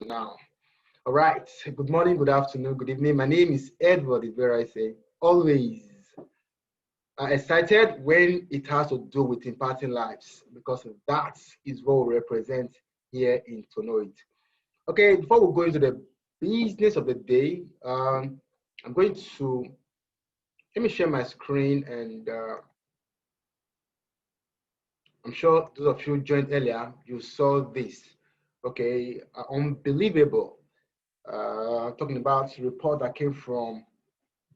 now. All right. Good morning, good afternoon, good evening. My name is Edward. Is where I say always excited when it has to do with impacting lives because that is what we represent here in Tonoid. Okay. Before we go into the business of the day, I'm going to let me share my screen and. I'm sure those of you joined earlier, you saw this. Okay, unbelievable. Talking about a report that came from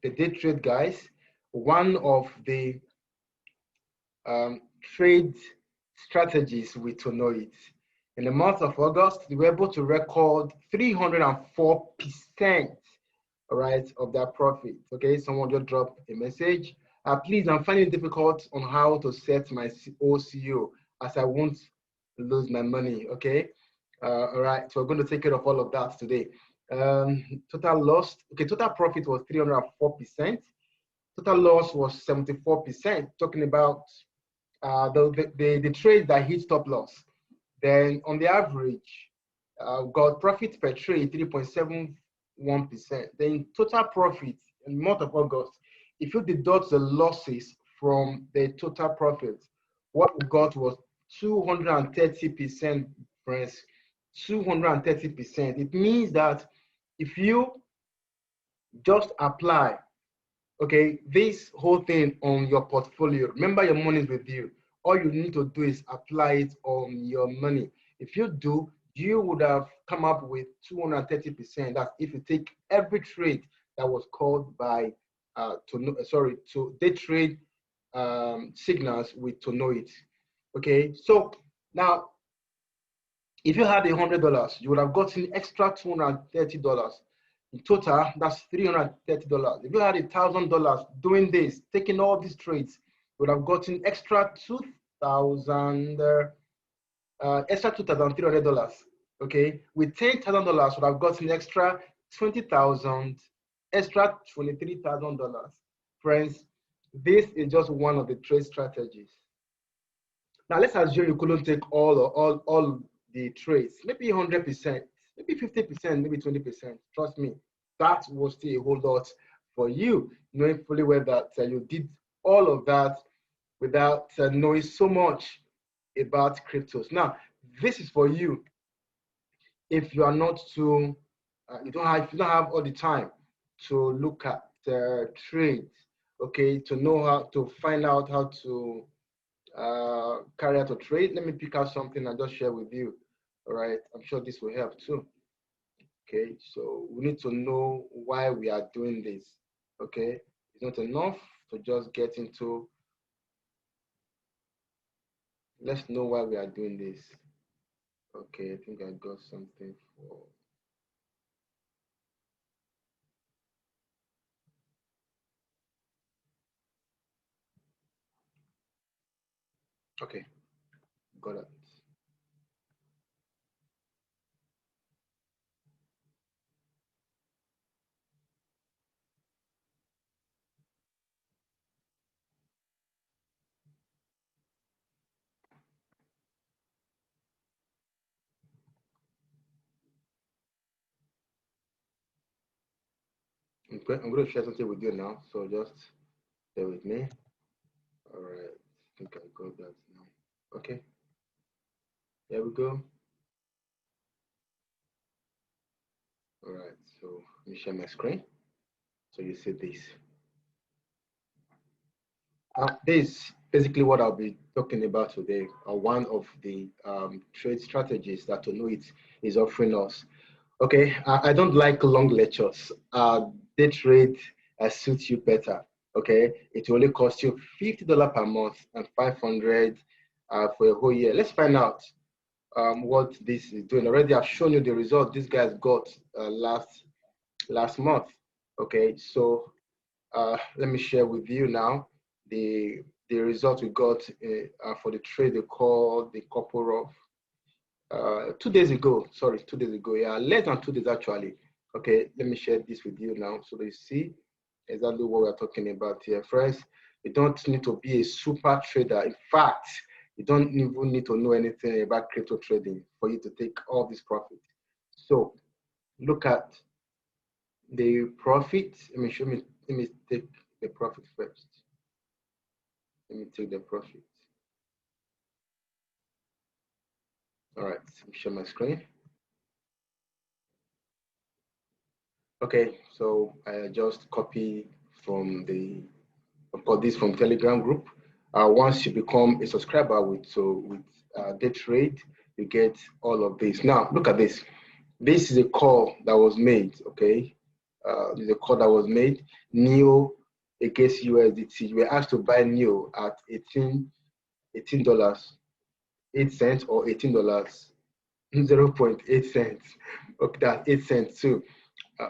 the day trade guys, one of the trade strategies we to know it. In the month of August, they were able to record 304%, all right, of their profit. Okay, someone just dropped a message. Please, I'm finding it difficult on how to set my OCO as I won't lose my money. Okay, all right. So we're going to take care of all of that today. Total loss. Okay, total profit was 304%. Total loss was 74%. Talking about the trades that hit stop loss. Then on the average, got profit per trade 3.71%. Then total profit in the month of August, if you deduct the losses from the total profit, what we got was 230%, friends. 230%. It means that if you just apply, okay, this whole thing on your portfolio, remember your money is with you. All you need to do is apply it on your money. If you do, you would have come up with 230%. That's if you take every trade that was called by to day trade signals with to know it. Okay, so now if you had $100, you would have gotten extra $230. In total, that's $330. If you had $1,000 doing this, taking all these trades, you would have gotten extra $2,300. Okay, with $10,000, would have gotten extra 20,000, extra $23,000. Friends, this is just one of the trade strategies. Now let's assume you couldn't take all the trades, maybe 100%, maybe 50%, maybe 20%. Trust me, that was still a whole lot for you, knowing fully well that you did all of that without knowing so much about cryptos. Now, this is for you if you are not too, you don't have all the time to look at trades, okay, to know how to find out how to carry out a trade. Let me pick out something and just share with you. All right, I'm sure this will help too. Okay, so we need to know why we are doing this. Okay, it's not enough to just get into. Let's know why we are doing this. Okay, I think I got something for. Okay, got it. Okay, I'm going to share something with you now, so just bear with me. All right, I think I got that now. Okay, there we go. All right, so let me share my screen so you see this. This is basically what I'll be talking about today, one of the trade strategies that Tonoit is offering us. Okay, I don't like long lectures. Day trade suits you better. Okay, it will only cost you $50 per month and $500 for a whole year. Let's find out what this is doing. Already, I've shown you the result this guys got last month. Okay, so let me share with you now the result we got for the trade they called the couple of 2 days ago. Sorry, 2 days ago. Yeah, less than 2 days actually. Okay, let me share this with you now so that you see exactly what we're talking about here. First, you don't need to be a super trader. In fact, you don't even need to know anything about crypto trading for you to take all this profit. So look at the profit. Let me take the profit first. Let me take the profit. All right, let me share my screen. Okay, so I just copy from the, of course, this from Telegram group. Once you become a subscriber with Day Trade, you get all of this. Now, look at this. This is a call that was made, okay? This is a call that was made. NEO against USDT. You were asked to buy NEO at $18, 8 cents, or $18, 0.8 cents. Okay, that's 8 cents too.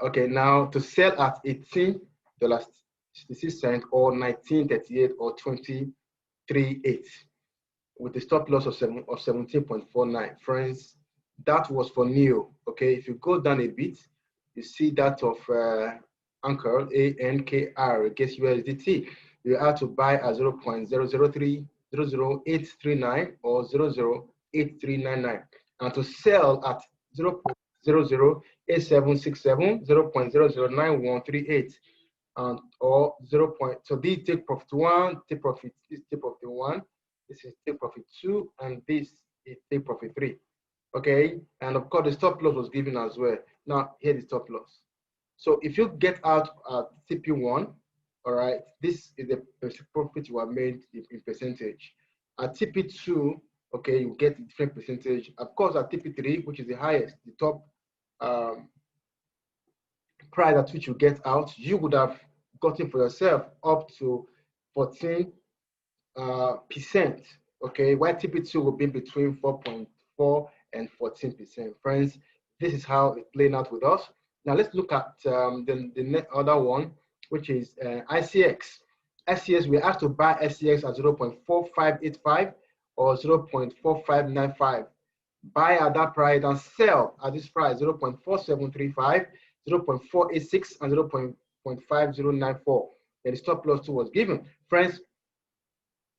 Okay, now to sell at $18.66 or 19.38 or 23.8 with a stop loss of 17.49. Friends, that was for NEO. Okay, if you go down a bit, you see that of Anchor, ANKR against USDT. You have to buy at 0.003 or 0.08399, and to sell at 0.008767, 0.009138, and or 0. So these take profit one, take profit, this take profit one, this is take profit two, and this is take profit three. Okay, and of course the stop loss was given as well. Now here is stop loss. So if you get out at TP1, all right, this is the profit you have made in percentage. At TP2, okay, you get a different percentage. Of course, at TP3, which is the highest, the top price at which you get out, you would have gotten for yourself up to 14%. Okay, while TP2 will be between 4.4 and 14%. Friends, this is how it's playing out with us. Now let's look at the other one, which is ICX. SCX, we have to buy SCX at 0.4585 or 0.4595. Buy at that price and sell at this price, 0.4735, 0.486, and 0.5094. And the stop loss too was given. Friends,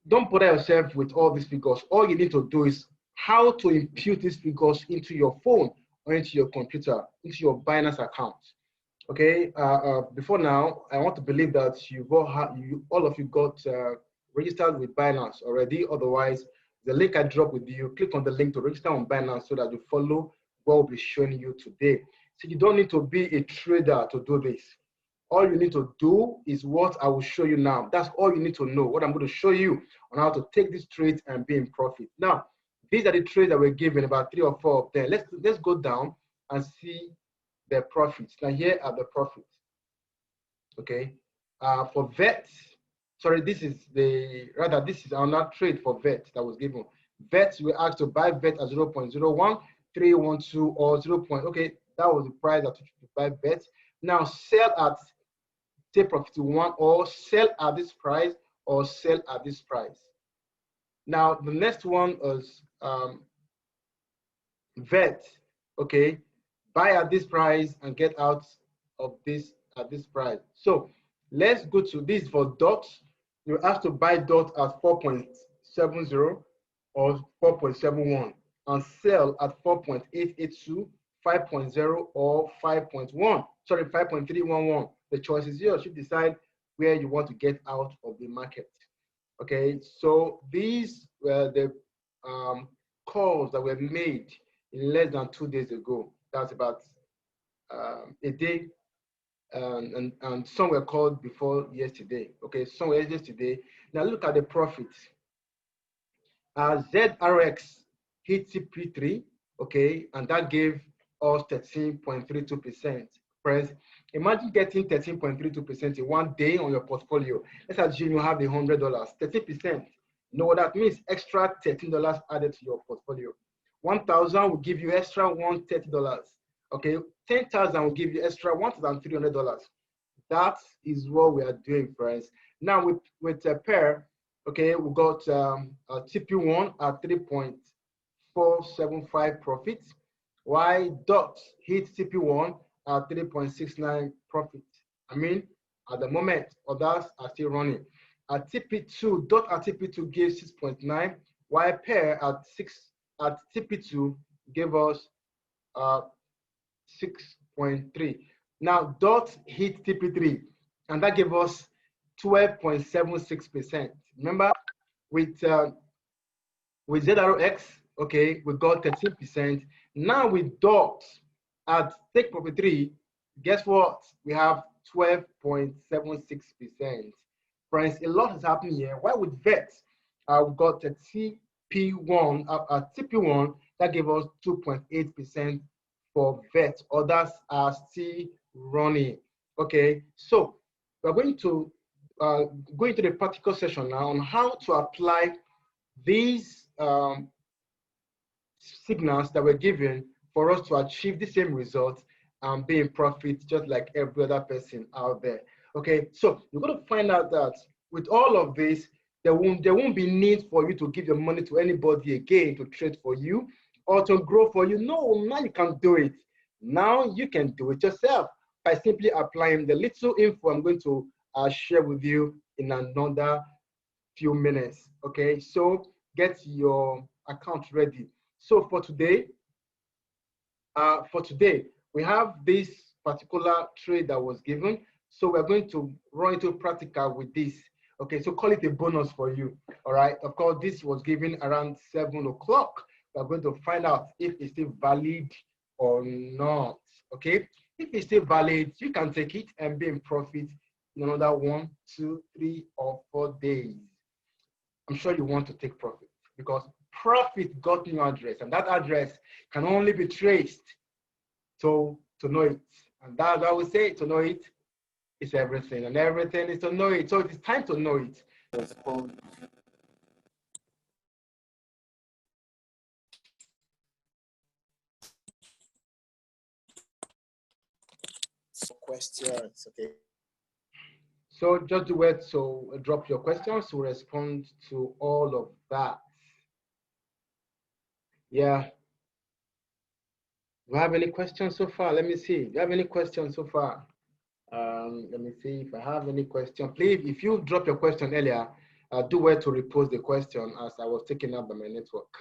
don't bother yourself with all these figures. All you need to do is how to impute these figures into your phone or into your computer, into your Binance account. Okay, before now, I want to believe that all of you got registered with Binance already. Otherwise, the link I drop with you, click on the link to register on Binance so that you follow what will be showing you today. So you don't need to be a trader to do this. All you need to do is what I will show you now. That's all you need to know, what I'm going to show you on how to take these trades and be in profit. Now, these are the trades that we're given, about 3 or 4 of them. Let's go down and see the profits. Now here are the profits. Okay, for VET, sorry, this is another trade for VET that was given. VET, we asked to buy VET at 0.01312 or 0. Okay, that was the price at which you buy VET. Now sell at take profit one, or sell at this price, or sell at this price. Now the next one is VET. Okay, buy at this price and get out of this at this price. So let's go to this for DOT. You have to buy DOT at 4.70 or 4.71 and sell at 4.882, 5.0 or 5.1. Sorry, 5.311. The choice is yours. You decide where you want to get out of the market. Okay, so these were the calls that were made in less than 2 days ago. That's about a day, and some were called before yesterday. Okay, some were yesterday. Now look at the profits. ZRX hit CP3, okay, and that gave us 13.32%. Friends, imagine getting 13.32% in 1 day on your portfolio. Let's assume you have $100, 13%. You know what that means? Extra $13 added to your portfolio. 1,000 will give you extra $130. Okay, 10,000 will give you extra $1,300. That is what we are doing, friends. Now with a pair, okay, we got TP1 at 3.475 profits, while DOT hit TP1 at 3.69 profits. I mean, at the moment, others are still running. At TP2, DOT at TP2 gave 6.9, while pair at TP2 gave us 12.3. Now dot hit TP3, and that gave us 12.76%. Remember, with ZRX, okay, we got 13%. Now with dot at take profit 3, guess what? We have 12.76%. Friends, a lot is happening here. Why with VET? We got a TP1, TP1 that gave us 2.8% for VET. Others are still running. Okay, so we're going to go into the practical session now on how to apply these signals that were given for us to achieve the same result and be in profit just like every other person out there. Okay, so you're going to find out that with all of this, there won't be need for you to give your money to anybody again to trade for you or to grow for you. No, now you can do it. Now you can do it yourself by simply applying the little info I'm going to share with you in another few minutes. Okay, so get your account ready. So for today, we have this particular trade that was given. So we're going to run into practical with this. Okay, so call it a bonus for you. All right, of course, this was given around 7 o'clock. We're going to find out if it's still valid or not. Okay, if it's still valid, you can take it and be in profit in another 1, 2, 3, or 4 days. I'm sure you want to take profit because profit got new address, and that address can only be traced to know it. And that's why we say to know it is everything, and everything is to know it. So it is time to know it. Questions, okay. So just do it. So drop your questions to respond to all of that. Yeah. Do you have any questions so far? Let me see. Do you have any questions so far? Let me see if I have any question. Please, if you dropped your question earlier, do well to repost the question as I was taken up by my network.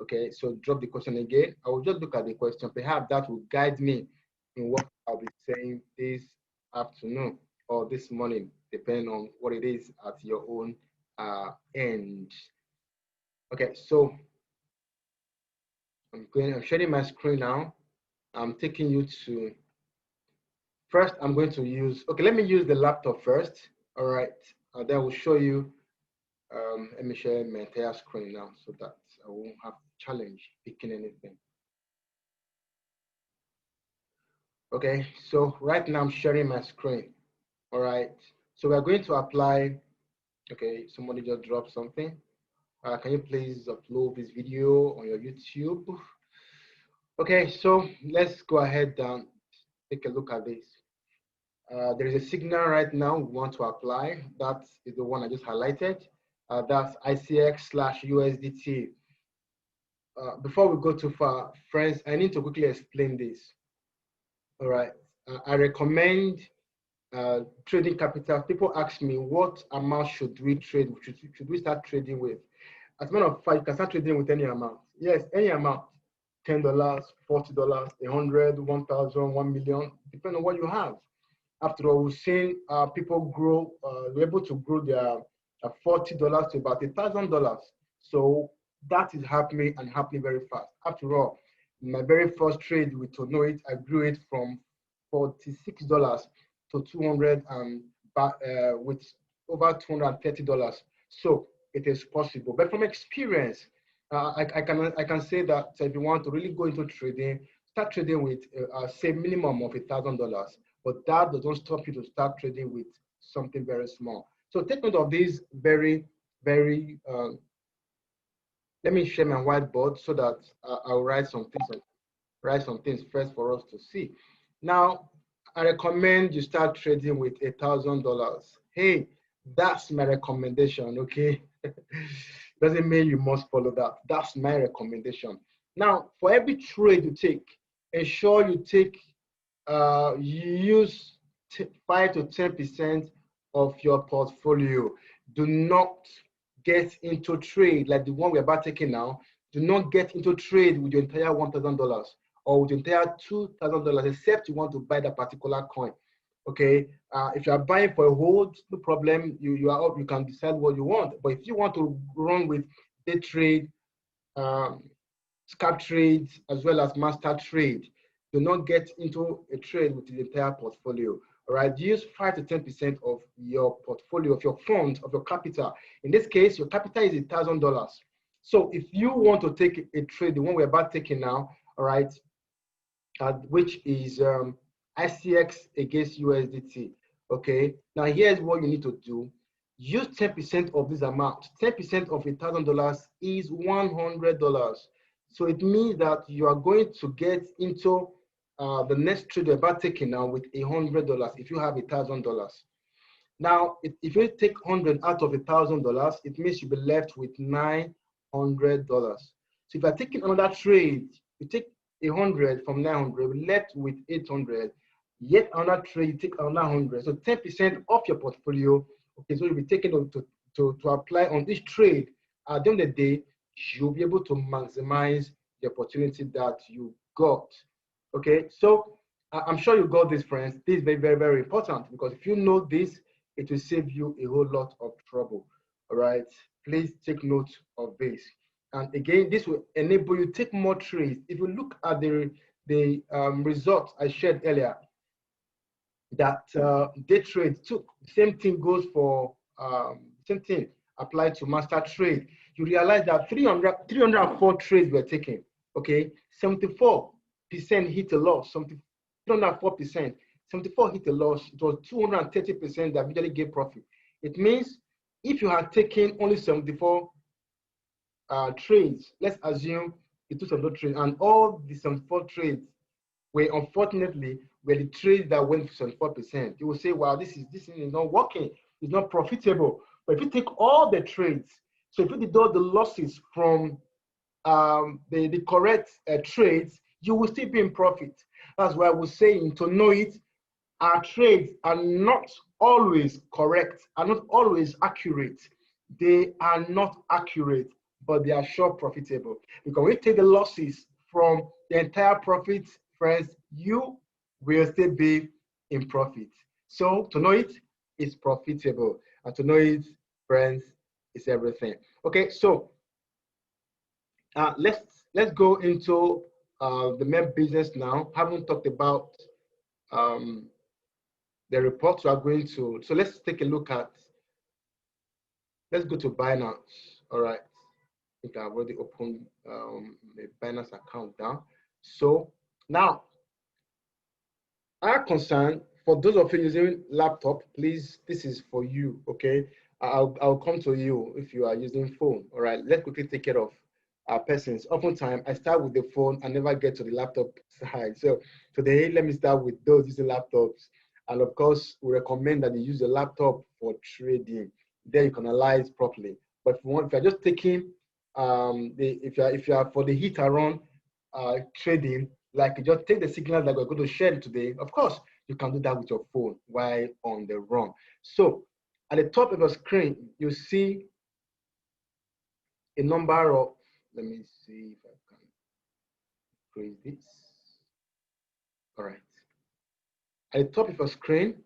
Okay, so drop the question again. I will just look at the question. Perhaps that will guide me in what I'll be saying this afternoon or this morning, depending on what it is at your own end. Okay, so I'm sharing my screen now. I'm taking you to, first I'm going to use, okay, let me use the laptop first. All right, then I will show you, let me share my entire screen now so that I won't have challenge picking anything. Okay, so right now I'm sharing my screen. All right, so we're going to apply, okay, somebody just dropped something. Can you please upload this video on your YouTube? Okay, so let's go ahead and take a look at this. There is a signal right now we want to apply. That is the one I just highlighted. That's ICX/USDT. Before we go too far, friends, I need to quickly explain this. All right, I recommend trading capital. People ask me, what amount should we trade? Should we start trading with? As a matter of fact, you can start trading with any amount. Yes, any amount. $10, $40, $100, 1,000, 1 million, depending on what you have. After all, we've seen people grow, we're able to grow their $40 to about $1,000. So that is happening and happening very fast. After all, my very first trade with Tonoit, I grew it from $46 to 200 and with over $230. So it is possible. But from experience, I can say that if you want to really go into trading, start trading with say minimum of $1,000. But that doesn't stop you to start trading with something very small. So take note of these very, very. Let me share my whiteboard so that I'll write some things first for us to see. Now, I recommend you start trading with $1,000. Hey, that's my recommendation. Okay, doesn't mean you must follow that. That's my recommendation. Now, for every trade you take, ensure you take you use 5 to 10% of your portfolio. Do not get into trade like the one we're about taking now. Do not get into trade with your entire $1,000 or with the entire $2,000, except you want to buy that particular coin. Okay, if you are buying for a hold, no problem. You are up. You can decide what you want. But if you want to run with day trade, um, scalp trades, as well as master trade, do not get into a trade with the entire portfolio. All right, use 5 to 10% of your portfolio, of your funds, of your capital. In this case, your capital is $1,000. So if you want to take a trade, the one we're about taking now, all right, which is ICX against USDT. Okay, now here's what you need to do. Use 10% of this amount. 10% of $1,000 is $100. So it means that you are going to get into the next trade you're about taking now with $100 if you have $1,000. Now, if you take 100 out of $1,000, it means you'll be left with $900. So if you're taking another trade, you take 100 from 900, we're left with 800. Yet another trade, you take another 100. So 10% of your portfolio. Okay, so you'll be taking to apply on each trade. At the end of the day, you'll be able to maximize the opportunity that you got. Okay, so I'm sure you got this, friends. This is very, very, very important, because if you know this, it will save you a whole lot of trouble. All right, please take note of this. And again, this will enable you to take more trades. If you look at the results I shared earlier, that day trade took, same thing goes for same thing applied to master trade. You realize that 304 trades were taken. Okay, 74% hit a loss. 304%, 74 hit a loss. It was 230% that usually gave profit. It means if you had taken only 74 trades, let's assume it took 74 trades, and all the 74 trades were unfortunately were the trades that went to 74%. You will say, wow, this thing is not working, it's not profitable. But if you take all the trades, so if you deduct the losses from the correct trades, you will still be in profit. That's why I was saying, to know it, our trades are not always correct, are not always accurate. They are not accurate, but they are sure profitable. Because when you take the losses from the entire profit, friends, you will still be in profit. So to know it is profitable, and to know it, friends, is everything. Okay, so let's go into the main business now. Haven't talked about the reports we are going to. So let's take a look at. Let's go to Binance. All right. I think I've already opened the Binance account now. So now, our concern, for those of you using laptop, please, this is for you. Okay. I'll come to you if you are using phone. All right. Let's quickly take care of our persons. Oftentimes, I start with the phone and never get to the laptop side. So today, let me start with those using laptops. And of course, we recommend that you use a laptop for trading. There you can analyze properly. But if you're just taking, if you are for the hit and run trading, like you just take the signals that we're going to share today, of course, you can do that with your phone while on the run. So at the top of your screen, you see a number of, let me see if I can increase this. All right. At the top of your screen,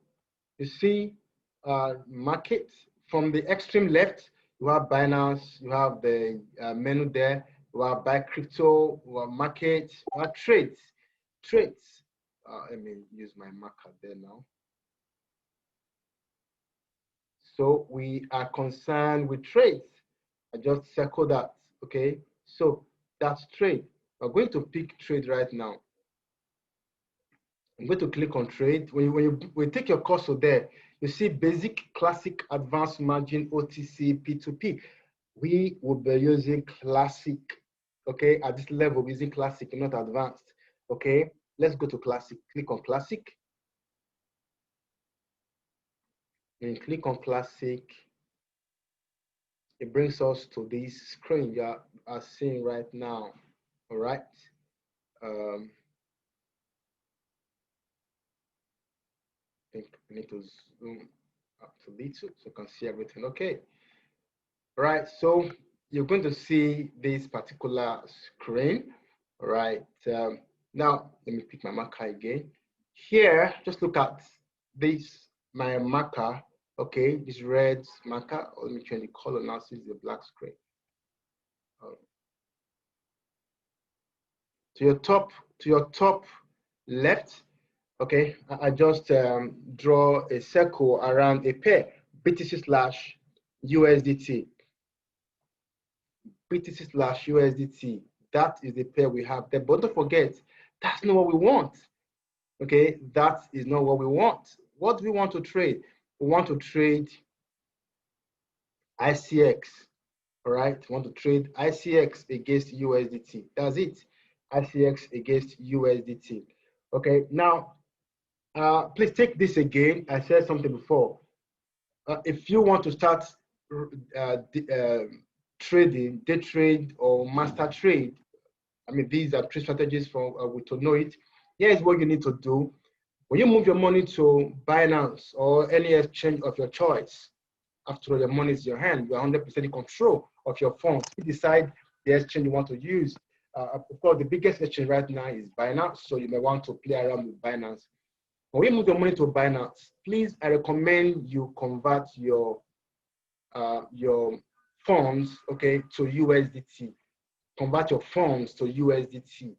you see market. From the extreme left, you have Binance, you have the menu there, you have buy crypto, you have market, you have trades. Trades. Let me use my marker there now. So we are concerned with trades. I just circle that. Okay. So that's trade. We're going to pick trade right now. I'm going to click on trade. When you take your cursor there, you see basic, classic, advanced margin, OTC, P2P. We will be using classic. Okay, at this level, we're using classic, not advanced. Okay, let's go to classic. Click on classic. And click on classic. It brings us to this screen you are seeing right now. All right. I think we need to zoom up to little so you can see everything. Okay. All right. So you're going to see this particular screen. All right. Now, let me pick my marker again. Here, just look at this, my marker, okay, this red marker. Let me change the color now since the black screen. To your top left, okay, I just draw a circle around a pair, BTC slash USDT. BTC slash USDT. That is the pair we have there. But don't forget, that's not what we want. Okay, that is not what we want. What do we want to trade? We want to trade ICX. All right, we want to trade ICX against USDT. That's it. ICX against USDT. Okay, now please take this again. I said something before. If you want to start trading, day trade or master trade, I mean, these are three strategies for we to know it. Here's what you need to do. When you move your money to Binance or any exchange of your choice, after all, your money is in your hand, you are 100% in control of your funds. You decide the exchange you want to use. Of course, the biggest exchange right now is Binance, so you may want to play around with Binance. When you move your money to Binance, please, I recommend you convert your funds, okay, to USDT. Convert your funds to USDT.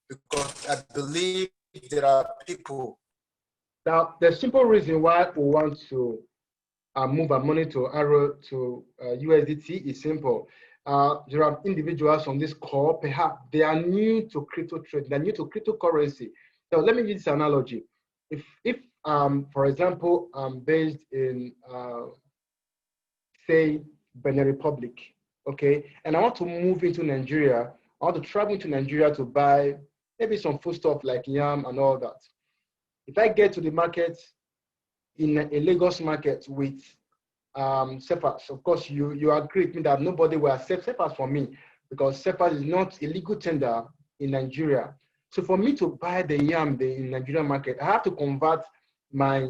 Because I believe there are people. Now, the simple reason why we want to move our money to USDT is simple. There are individuals on this call, perhaps they are new to crypto trade, they're new to cryptocurrency. So let me use this analogy. If for example, I'm based in, say, Benin Republic, okay, and I want to move into Nigeria, I want to travel into Nigeria to buy maybe some food stuff like yam and all that. If I get to the market in a Lagos market with CEPAS, of course, you agree with me that nobody will accept CEPAS for me because CEPAS is not a legal tender in Nigeria. So for me to buy the yam in the Nigerian market, I have to convert my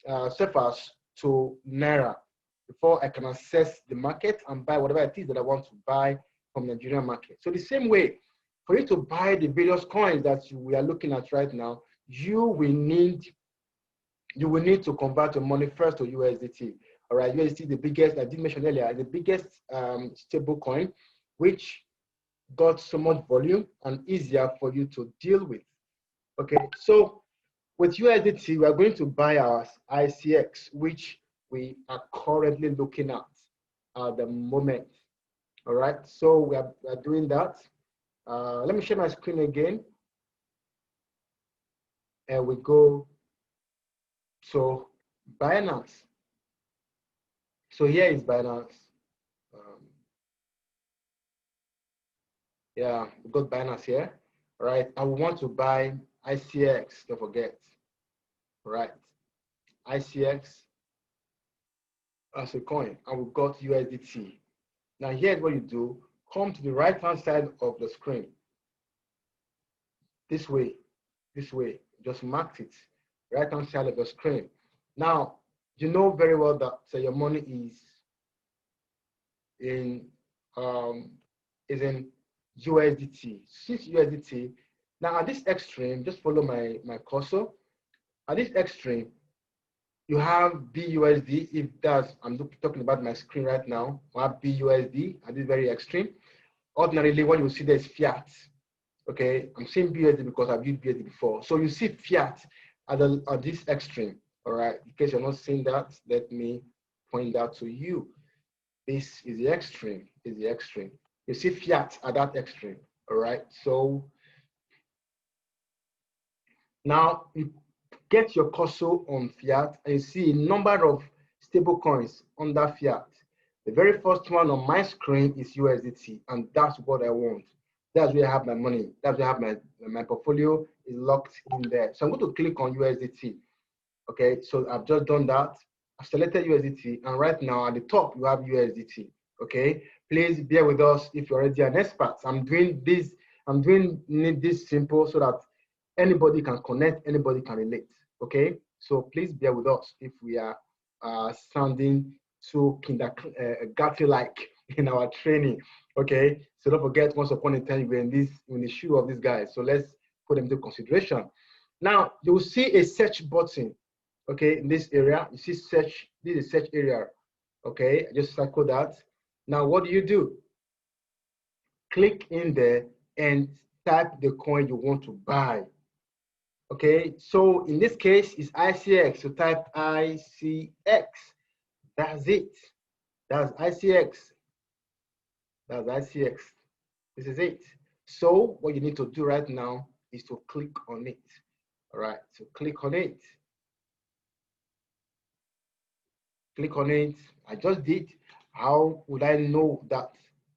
CEPAS to Naira before I can access the market and buy whatever it is that I want to buy from the Nigerian market. So the same way, for you to buy the various coins that we are looking at right now, you will need to convert your money first to USDT. All right, USDT, the biggest, I did mention earlier, the biggest stable coin, which got so much volume and easier for you to deal with. Okay, so with USDT, we are going to buy our ICX, which we are currently looking at the moment. All right, so we are doing that. Let me share my screen again. And we go to Binance. So here is Binance. Yeah, we got Binance here. All right, I want to buy ICX, don't forget. All right, ICX as a coin, and we've got USDT. Now here's what you do. Come to the right-hand side of the screen. This way, just mark it. Right-hand side of the screen. Now, you know very well that your money is in USDT. Since USDT, now at this extreme, just follow my cursor. At this extreme, you have BUSD. If that's, I'm talking about my screen right now, I have BUSD at this very extreme. Ordinarily, what you see there is fiat. Okay, I'm saying BUSD because I've used BUSD before. So you see fiat at this extreme. All right, in case you're not seeing that, let me point that to you. This is the extreme, You see fiat at that extreme, all right? So now you get your cursor on fiat and you see a number of stable coins under fiat. The very first one on my screen is USDT, and that's what I want. That's where I have my money. That's where I have my portfolio is locked in there. So I'm going to click on USDT. Okay, so I've just done that. I've selected USDT, and right now at the top you have USDT. Okay, please bear with us if you're already an expert. I'm doing this simple so that anybody can connect, anybody can relate. Okay, so please bear with us if we are sounding so kindergarten-like in our training. Okay, so don't forget, once upon a time you were in the shoe of this guy. So let's put them into consideration. Now you will see a search button. Okay, in this area, you see search. This is search area. Okay, I just circle that. Now what do? Click in there and type the coin you want to buy. Okay, so in this case, it's ICX. So type ICX. That's it. That's ICX. That's ICX. This is it. So what you need to do right now is to click on it. All right, so click on it. Click on it. I just did. How would I know that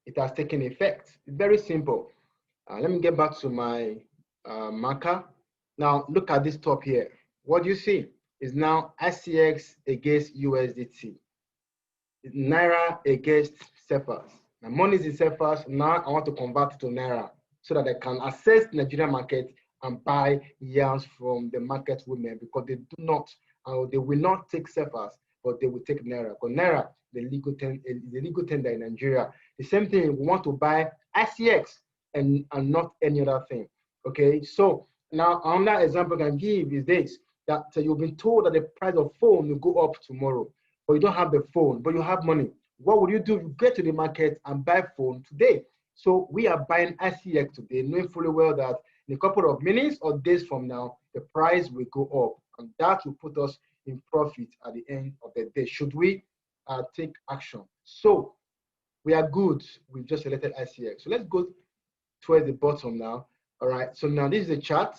it has taken effect? It's very simple. Let me get back to my marker. Now look at this top here. What do you see? Is now ICX against USDT. Naira against CFAs. My money is in CFAs. Now I want to convert it to Naira so that I can access the Nigerian market and buy yarns from the market women, because they do not, they will not take CFAs, but they will take Naira. Because Naira, the legal tender in Nigeria. The same thing, we want to buy ICX and not any other thing. Okay, so now another example I can give is this, that you've been told that the price of phone will go up tomorrow, but you don't have the phone, but you have money. What would you do? You get to the market and buy phone today. So we are buying ICX today, knowing fully well that in a couple of minutes or days from now, the price will go up, and that will put us in profit at the end of the day. Should we take action? So we are good. We've just selected ICX. So let's go towards the bottom now. All right. So now this is a chart.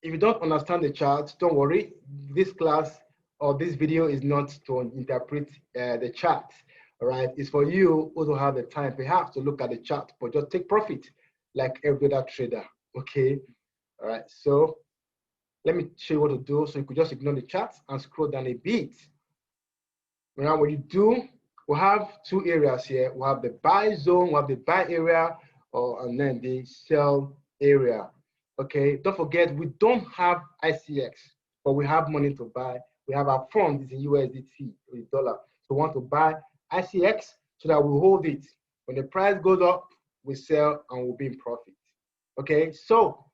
If you don't understand the chart, don't worry. This class or this video is not to interpret the chart. All right, it's for you who don't have the time perhaps to look at the chart, but just take profit like every other trader. Okay. All right. So let me show you what to do. So you could just ignore the chart and scroll down a bit. Now, what you do, we have two areas here. We have the buy zone, we have the buy area, and then the sell area. Okay, don't forget, we don't have ICX, but we have money to buy. We have our funds in USDT, with dollar. So we want to buy ICX so that we hold it. When the price goes up, we sell and we'll be in profit. Okay, so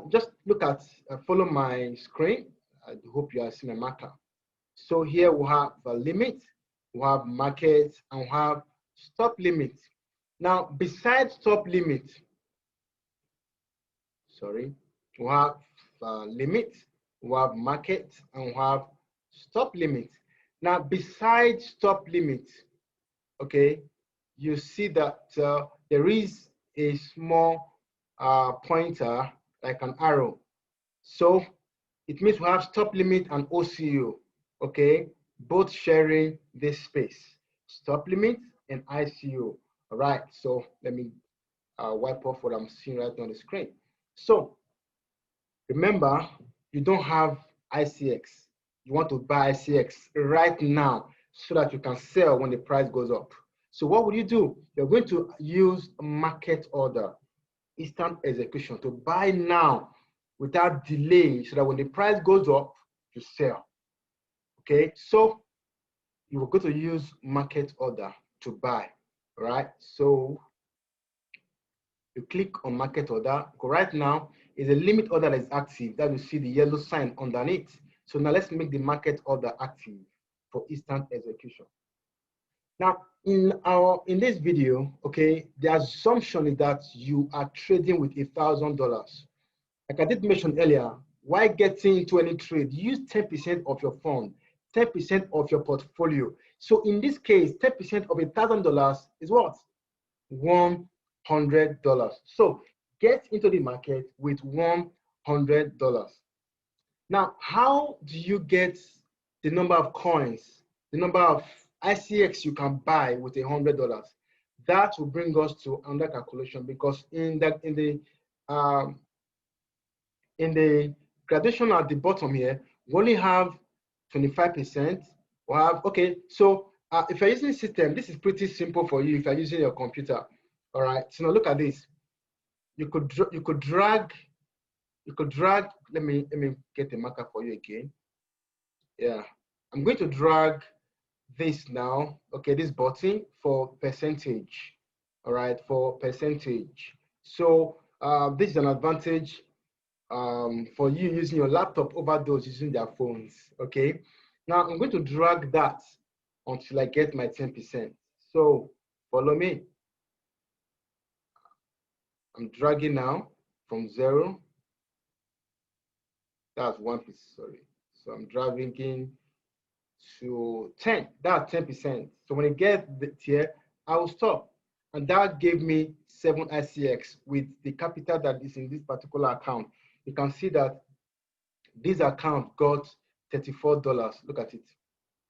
just look at, follow my screen. I hope you are seeing a marker. So here we have a limit, we have market, and we have stop limit. Now, besides stop limit, we have limit, we have market, and we have stop limit. Now, besides stop limit, okay, you see that there is a small pointer, like an arrow. So it means we have stop limit and OCU, okay, both sharing this space, stop limit and ICU. All right, so let me wipe off what I'm seeing right on the screen. So remember, you don't have ICX. You want to buy ICX right now so that you can sell when the price goes up. So what would you do? You're going to use market order, instant execution, to buy now without delay, so that when the price goes up, you sell. Okay, so you are going to use market order to buy, right? So you click on market order. Right now is a limit order that is active, that you see the yellow sign underneath. So now let's make the market order active for instant execution. Now in this video, okay, the assumption is that you are trading with $1,000. Like I did mention earlier, why getting into any trade, use 10% of your fund, 10% of your portfolio. So in this case, 10% of $1,000 is what? $100. So get into the market with $100. Now, how do you get the number of coins, the number of ICX you can buy with $100? That will bring us to another calculation, because in the graduation at the bottom here, we only have 25%. We have, okay, so if you're using system, this is pretty simple for you if you're using your computer. All right, so now look at this. You could drag, let me get the marker for you again. Yeah, I'm going to drag this now, okay, this button for percentage, all right, for percentage. So this is an advantage for you using your laptop over those using their phones, okay? Now I'm going to drag that until I get my 10%. So follow me. I'm dragging now from 0. That's 1%, sorry. So I'm dragging in to 10. That's 10%. So when I get here, I will stop. And that gave me 7 ICX with the capital that is in this particular account. You can see that this account got $34. Look at it,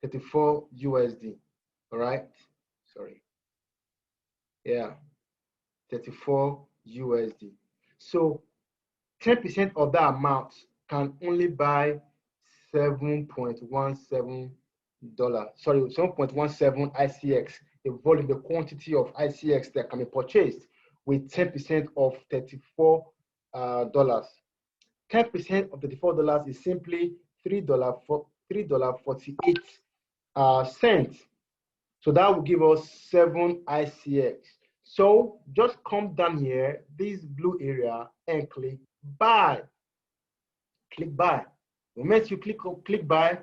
34 USD. All right. Sorry. Yeah, 34 USD. So 10% of that amount can only buy $7.17. Sorry, 7.17 ICX, the volume, the quantity of ICX that can be purchased with 10% of $34. 10% of $34 is simply $3.48. So that will give us 7 ICX. So just come down here, this blue area, and click buy. Click buy. The moment you click buy,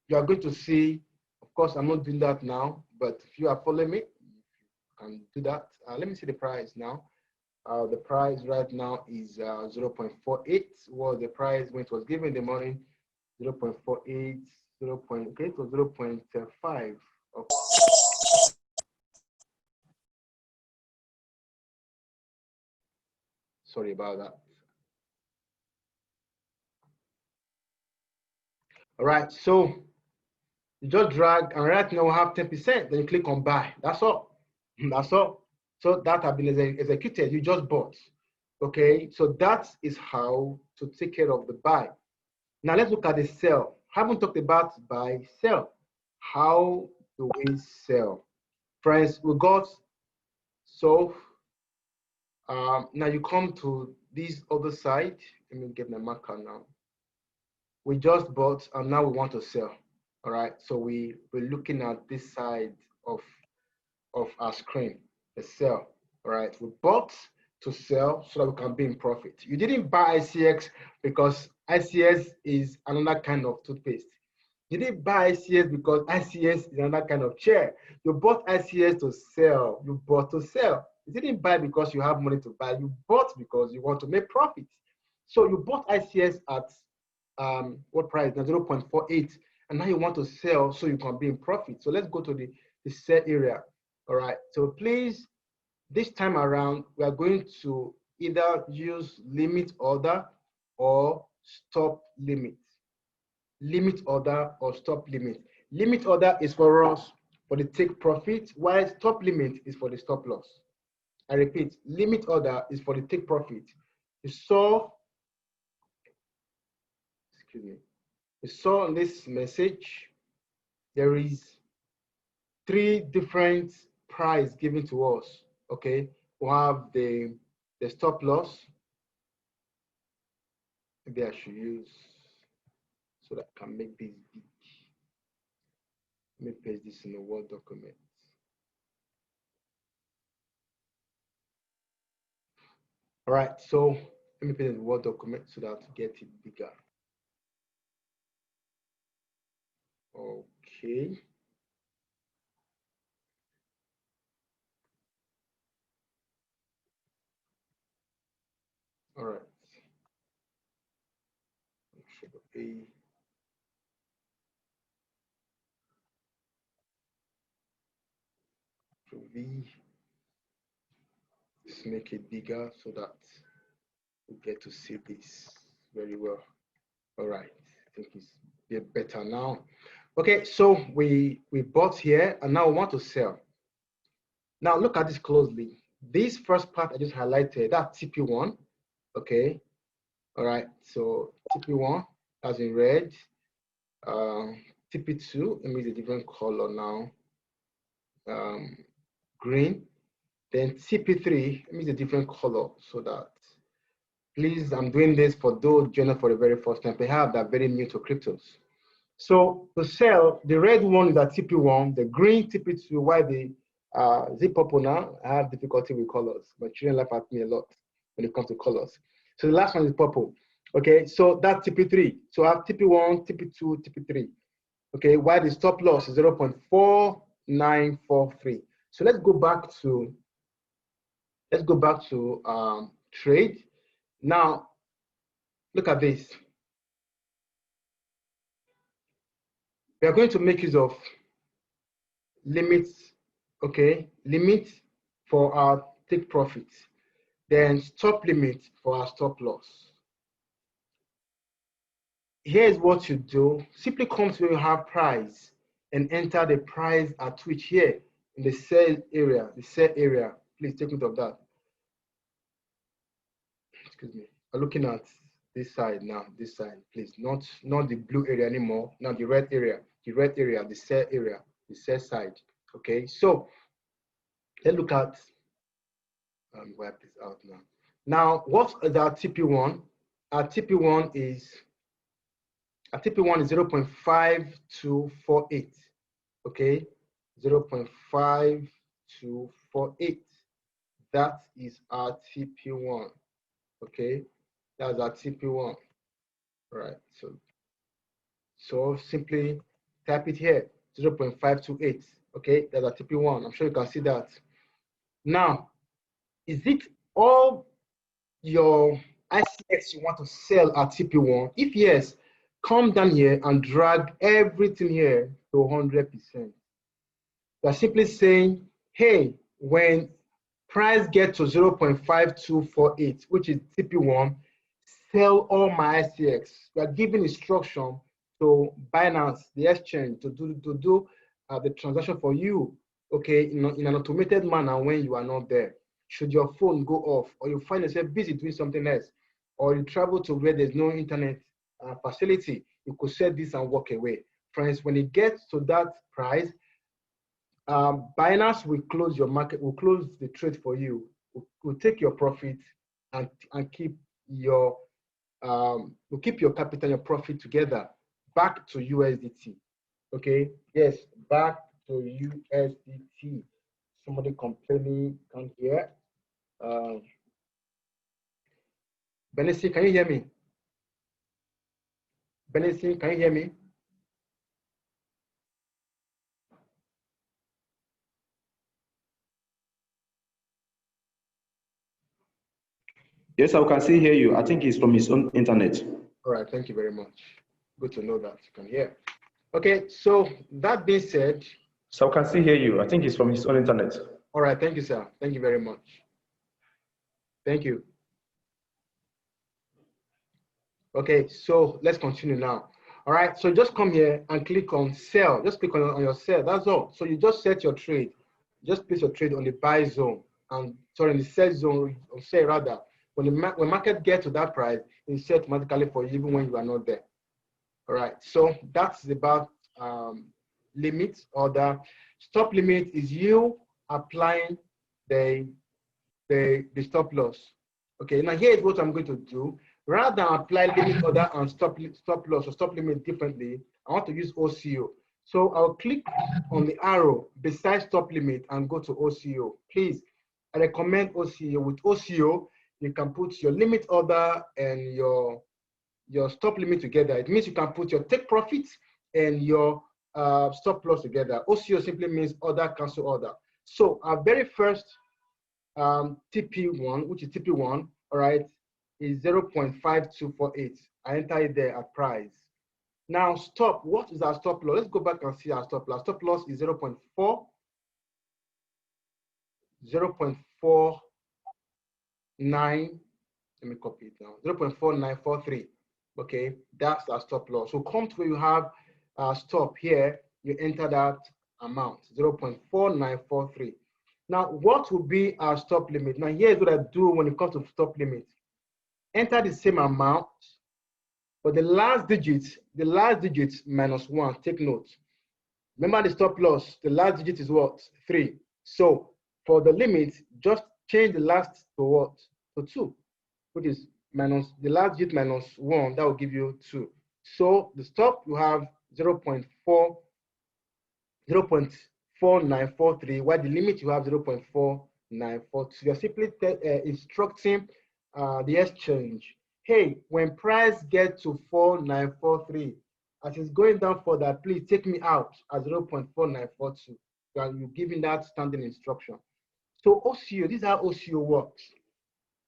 you are going to see, of course, I'm not doing that now, but if you are following me, you can do that. Let me see the price now. The price right now is 0.48. Was the price when it was given in the morning? 0.48, 0. Okay, it was 0.5. Okay. Sorry about that. All right, so you just drag, and right now we have 10%. Then you click on buy. That's all. That's all. So that has been executed. You just bought. Okay, so that is how to take care of the buy. Now let's look at the sell. Haven't talked about buy, sell. How do we sell? Friends, we got so now you come to this other side. Let me get my marker now. We just bought and now we want to sell. All right, so we're looking at this side of our screen, the sell. All right, we bought to sell so that we can be in profit. You didn't buy ICX because ICS is another kind of toothpaste. You didn't buy ICS because ICS is another kind of chair. You bought ICS to sell. You bought to sell. You didn't buy because you have money to buy. You bought because you want to make profit. So you bought ICS at what price? Now 0.48, and now you want to sell so you can be in profit. So let's go to the sell area. All right. So please, this time around, we are going to either use limit order or stop limit. Limit order or stop limit. Limit order is for us for the take profit, while stop limit is for the stop loss. I repeat, limit order is for the take profit. You saw, excuse me, you saw in this message, there is 3 different price given to us. Okay, we have the stop loss. Maybe I should use so that I can make this big. Let me paste this in a Word document. All right, so let me paste it in a Word document so that I get it bigger. Okay. All right. A. To V. Let's make it bigger so that we get to see this very well. All right, I think it's a bit better now. Okay, so we bought here and now we want to sell. Now look at this closely. This first part I just highlighted, that's TP1. Okay. All right, so TP1, that's in red. TP2, it means a different color now. Green. Then TP3, it means a different color, so that, please, I'm doing this for those joining for the very first time. Perhaps they're very new to cryptos. So to sell, the red one is at TP1, the green TP2, why the zip up now. I have difficulty with colors. My children laugh at me a lot when it comes to colors. So the last one is purple. Okay, so that's TP3. So I have TP1, TP2, TP3. Okay, why the stop loss is 0.4943. So let's go back to trade. Now look at this. We are going to make use of limits, okay, limit for our take profit, then stop limit for our stop loss. Here's what you do. Simply come to where you have price and enter the price at which here in the sell area, please take note of that. Excuse me. We're looking at this side now, this side, please, not the blue area anymore, now the red area, the sell area, the sell side. Okay, so let's look at wipe this out now. Now, what is our TP1? Our TP1 is 0.5248. Okay, 0.5248. That is our TP1. Okay, that's our TP1. All right, so simply type it here, 0.528. Okay, that's our TP1. I'm sure you can see that. Now, is it all your ICX you want to sell at TP1? If yes, come down here and drag everything here to 100%. You're simply saying, hey, when price gets to 0.5248, which is TP1, sell all my ICX. We are giving instruction to Binance, the exchange, to do the transaction for you, okay, in an automated manner when you are not there. Should your phone go off, or you find yourself busy doing something else, or you travel to where there's no internet facility, you could set this and walk away. Friends, when it gets to that price, Binance will close your market, will close the trade for you, will take your profit and keep your will keep your capital and your profit together back to USDT. Okay, yes, back to USDT. Somebody complaining, can't hear. Benesi, can you hear me? Benesi, can you hear me? Yes, I can still hear you. I think it's from his own internet. All right, thank you very much. Good to know that you can hear. Okay, so that being said. So I can still hear you. I think it's from his own internet. All right, thank you, sir. Thank you very much. Thank you. Okay, so let's continue now. All right, so just come here and click on sell. Just click on your sell, that's all. So you just set your trade. Just place your trade on the buy zone, and sorry, in the sell zone, or say rather, when market gets to that price, it's set automatically for you even when you are not there. All right, so that's about limits, or the stop limit is you applying the stop loss. Okay, now here is what I'm going to do. Rather than apply limit order and stop loss or stop limit differently, I want to use OCO. So I'll click on the arrow beside stop limit and go to OCO. Please, I recommend OCO. With OCO, you can put your limit order and your stop limit together. It means you can put your take profit and your stop loss together. OCO simply means order cancel order. So our very first TP1, which is TP1, all right, is 0.5248. I enter it there at price. Now stop, what is our stop loss? Let's go back and see our stop loss. Stop loss is 0.4943. Let me copy it now, 0.4943. Okay, that's our stop loss. So come to where you have stop here, you enter that amount, 0.4943. Now, what will be our stop limit? Now, here's what I do when it comes to stop limit. Enter the same amount, but the last digit minus 1. Take note. Remember the stop loss, the last digit is what? 3. So for the limit, just change the last to what? To 2, which is minus the last digit minus 1. That will give you 2. So the stop, you have 0.4943, while the limit you have 0.4942. You're simply instructing the exchange, hey, when price gets to 4943, as it's going down further, please take me out at 0.4942. You're giving that standing instruction. So OCO, this is how OCO works.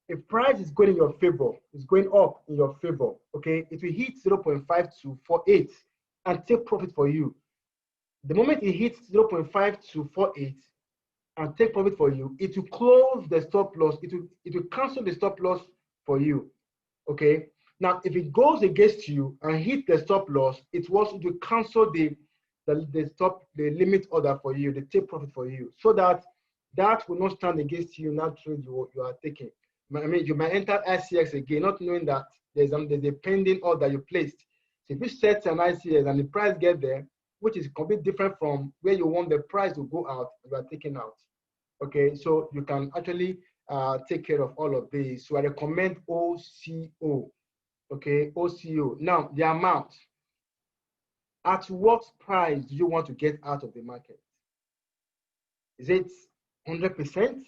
If price is going in your favor, it's going up in your favor, okay, it will hit 0.5248 and take profit for you. The moment it hits 0.5248 and take profit for you, it will close the stop loss. It will cancel the stop loss for you. Okay. Now, if it goes against you and hit the stop loss, it will cancel the limit order for you, the take profit for you, so that will not stand against you in that trade you are taking. I mean, you might enter ICX again, not knowing that there's a pending order you placed. So if you set an ICX and the price get there, which is completely different from where you want the price to go out, you are taking out. Okay, so you can actually take care of all of these. So I recommend OCO. Okay, OCO. Now, the amount. At what price do you want to get out of the market? Is it 100%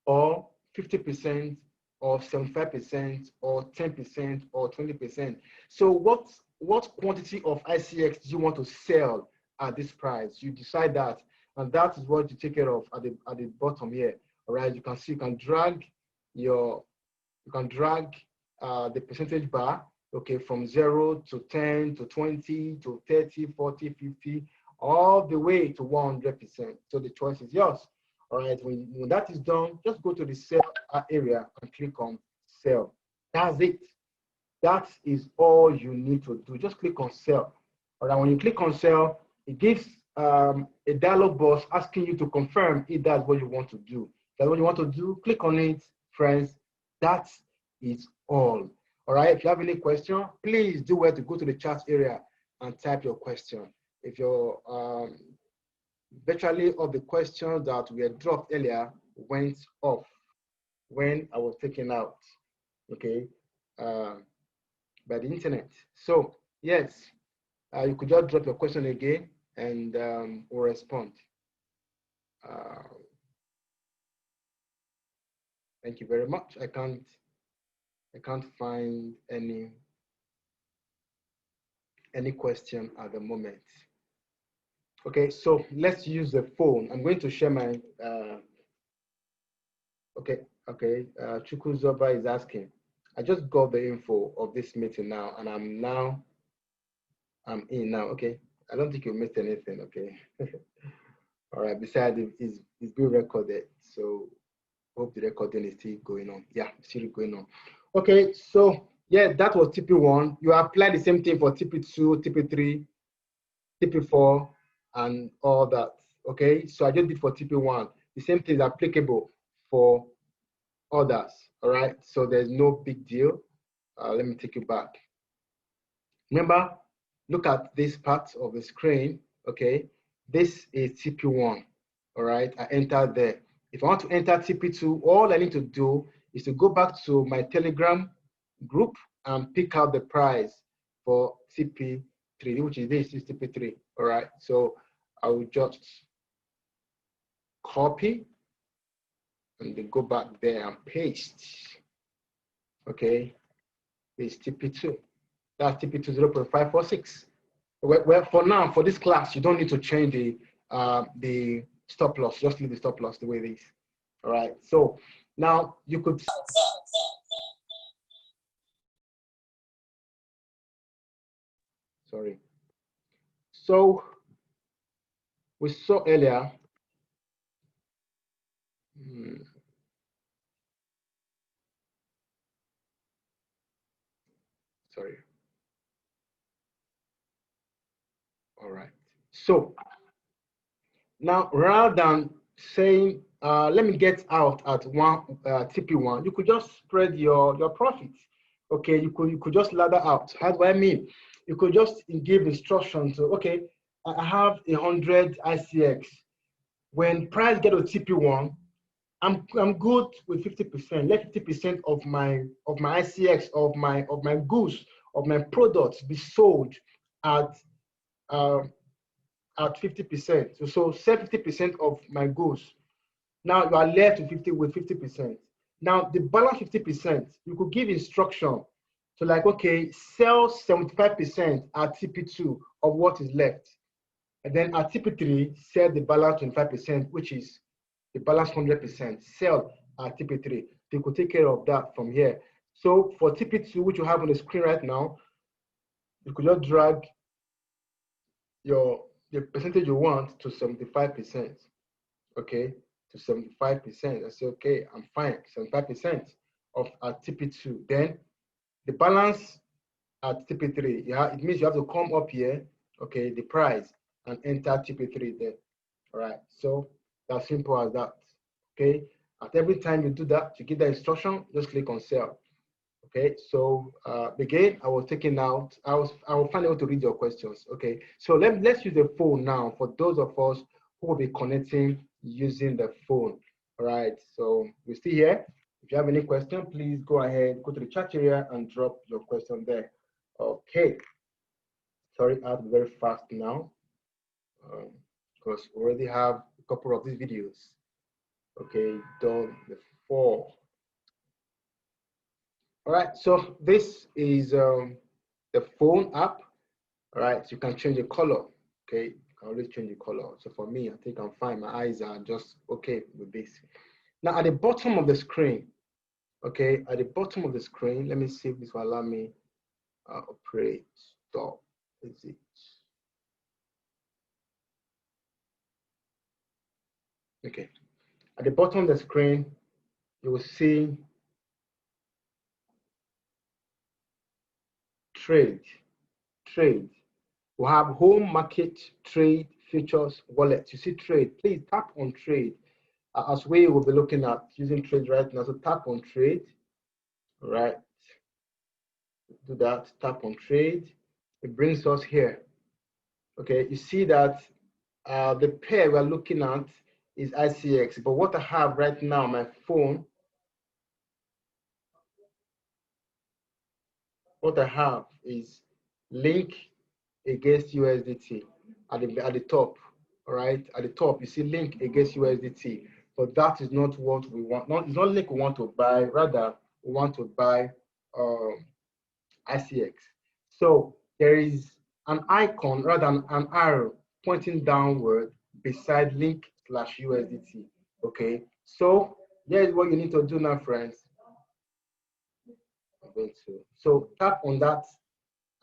or 50% or 75% or 10% or 20%? So what quantity of ICX do you want to sell at this price? You decide that, and that is what you take care of at the bottom here. All right, you can see, you can drag the percentage bar, okay, from 0 to 10 to 20 to 30, 40, 50, all the way to 100%. So the choice is yours. All right, when that is done, just go to the sell area and click on sell. That's it. That is all you need to do. Just click on sell. All right, when you click on sell, it gives a dialog box asking you to confirm if that's what you want to do. If that's what you want to do, click on it, friends. That is all. All right, if you have any question, please do well to go to the chat area and type your question. If you're virtually all the questions that were dropped earlier went off when I was taken out, okay, by the internet. So yes, you could just drop your question again and we'll respond. Thank you very much. I can't find any question at the moment. Okay, so let's use the phone. I'm going to share my, okay, Chukwuzoba is asking. I just got the info of this meeting now, and I'm in now, okay? I don't think you missed anything, okay? All right, besides, it's being recorded, so hope the recording is still going on. Yeah, still going on. Okay, so yeah, that was TP1. You apply the same thing for TP2, TP3, TP4, and all that. Okay, so I just did for TP1. The same thing is applicable for others. All right, so there's no big deal. Let me take you back. Remember, look at this part of the screen. Okay, this is TP1. All right, I entered there. If I want to enter TP2, all I need to do is to go back to my Telegram group and pick out the price for TP3, which is this is TP3. All right, so I will just copy and then go back there and paste. Okay, it's TP2. That's TP2 0.546. Well, for now, for this class, you don't need to change the stop loss. Just leave the stop loss the way it is. All right. So now you could. Sorry. So we saw earlier. Sorry. All right. So now, rather than saying, let me get out at one TP1, you could just spread your profits. Okay, you could just ladder out. How do I mean? You could just give instructions. So, okay, I have 100 ICX. When price get to TP1, I'm good with 50%. Let 50% of my ICX, of my goods, of my products be sold at um, at 50%. So sell 50% of my goods. Now you are left with 50%. Now the balance 50%, you could give instruction to like, okay, sell 75% at TP2 of what is left. And then at TP3, sell the balance 25%, which is the balance 100%. Sell at TP3. They could take care of that from here. So for TP2, which you have on the screen right now, you could just drag the percentage you want to 75%. Okay, to 75%. I say, okay, I'm fine. 75% of at TP2. Then the balance at TP3, it means you have to come up here, okay, the price, and enter TP3 there. All right, so that's simple as that. Okay, at every time you do that, to give the instruction, just click on sell. Okay, so again, I was taking out, I will find out to read your questions. Okay, so let's use the phone now for those of us who will be connecting using the phone. All right, so we're still here. If you have any question, please go ahead, go to the chat area and drop your question there. Okay, sorry, I'll be very fast now because we already have a couple of these videos. Okay, done before. All right, so this is the phone app. All right, so you can change the color. Okay, you can always change the color. So for me, I think I'm fine. My eyes are just okay with this. Now at the bottom of the screen, okay, at the bottom of the screen, let me see if this will allow me operate. Stop. Is it? Okay. At the bottom of the screen, you will see trade. We have home, market, trade, futures, wallet. You see trade. Please tap on trade. As we will be looking at using trade right now. So tap on trade. All right. Do that. Tap on trade. It brings us here. Okay. You see that the pair we're looking at is ICX. But what I have right now on my phone, what I have is link against USDT at the top. All right, at the top you see link against USDT, but that is not what we want. It's not link we want to buy, rather we want to buy ICX. So there is an icon, rather an arrow pointing downward beside link/USDT. Okay, so here's what you need to do now, friends. I'm going to tap on that